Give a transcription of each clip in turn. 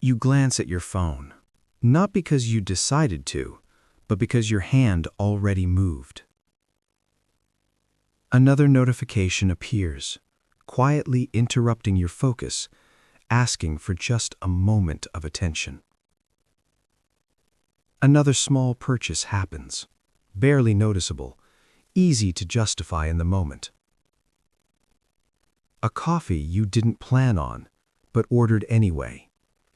You glance at your phone, not because you decided to, but because your hand already moved. Another notification appears, quietly interrupting your focus, asking for just a moment of attention. Another small purchase happens, barely noticeable, easy to justify in the moment. A coffee you didn't plan on, but ordered anyway,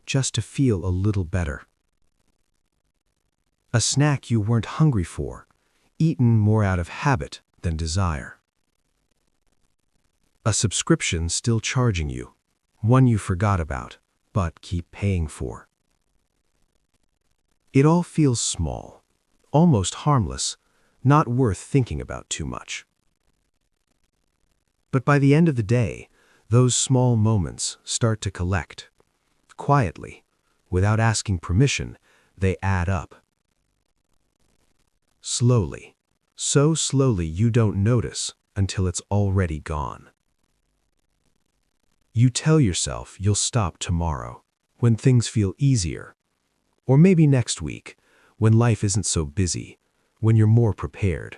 just to feel a little better. A snack you weren't hungry for, eaten more out of habit than desire. A subscription still charging you, one you forgot about, but keep paying for. It all feels small, almost harmless, not worth thinking about too much. But by the end of the day, those small moments start to collect. Quietly, without asking permission, they add up. Slowly, so slowly you don't notice until it's already gone. You tell yourself you'll stop tomorrow, when things feel easier. Or maybe next week, when life isn't so busy, when you're more prepared.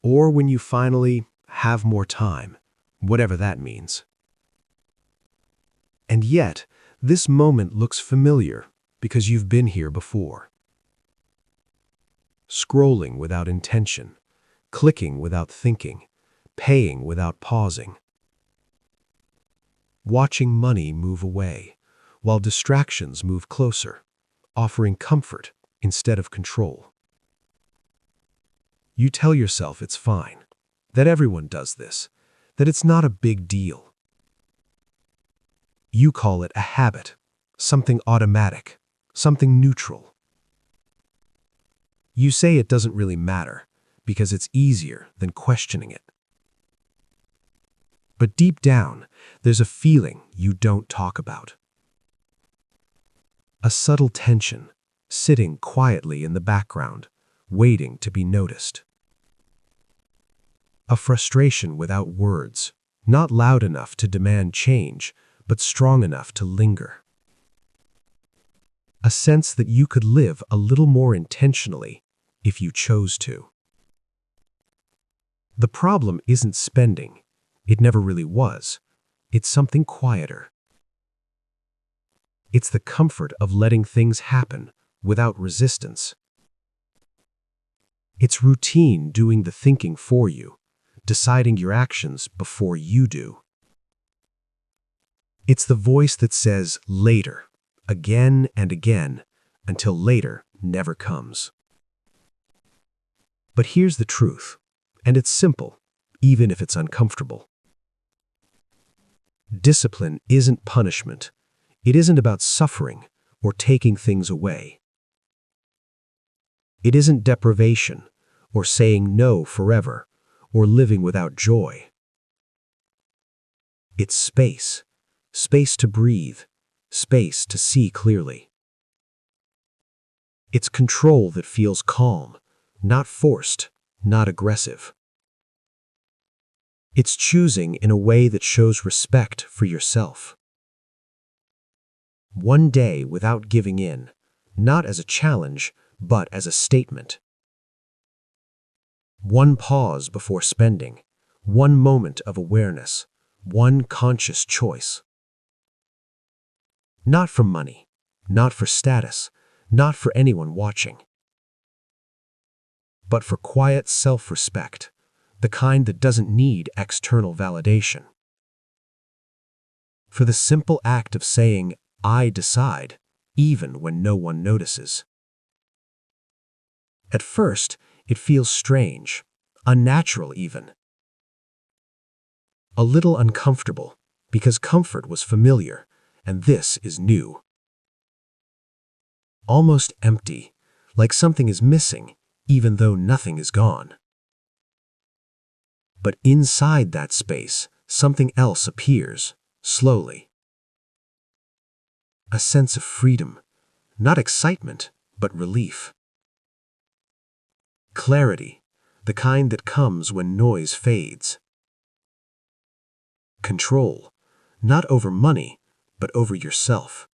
Or when you finally have more time, whatever that means. And yet, this moment looks familiar because you've been here before. Scrolling without intention, clicking without thinking, paying without pausing. Watching money move away, while distractions move closer, offering comfort instead of control. You tell yourself it's fine, that everyone does this, that it's not a big deal. You call it a habit, something automatic, something neutral. You say it doesn't really matter, because it's easier than questioning it. But deep down, there's a feeling you don't talk about. A subtle tension, sitting quietly in the background, waiting to be noticed. A frustration without words, not loud enough to demand change, but strong enough to linger. A sense that you could live a little more intentionally if you chose to. The problem isn't spending. It never really was. It's something quieter. It's the comfort of letting things happen without resistance. It's routine doing the thinking for you, deciding your actions before you do. It's the voice that says later, again and again, until later never comes. But here's the truth, and it's simple, even if it's uncomfortable. Discipline isn't punishment. It isn't about suffering or taking things away. It isn't deprivation or saying no forever or living without joy. It's space, space to breathe, space to see clearly. It's control that feels calm, not forced, not aggressive. It's choosing in a way that shows respect for yourself. One day without giving in, not as a challenge, but as a statement. One pause before spending, one moment of awareness, one conscious choice. Not for money, not for status, not for anyone watching, but for quiet self-respect, the kind that doesn't need external validation. For the simple act of saying, I decide, even when no one notices. At first, it feels strange, unnatural even. A little uncomfortable, because comfort was familiar, and this is new. Almost empty, like something is missing, even though nothing is gone. But inside that space, something else appears, slowly. A sense of freedom, not excitement, but relief. Clarity, the kind that comes when noise fades. Control, not over money, but over yourself.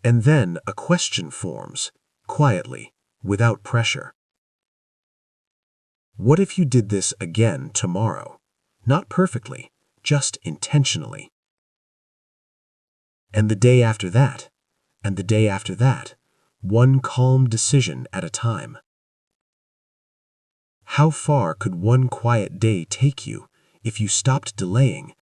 And then a question forms, quietly, without pressure. What if you did this again tomorrow? Not perfectly, just intentionally. And the day after that, and the day after that, one calm decision at a time. How far could one quiet day take you if you stopped delaying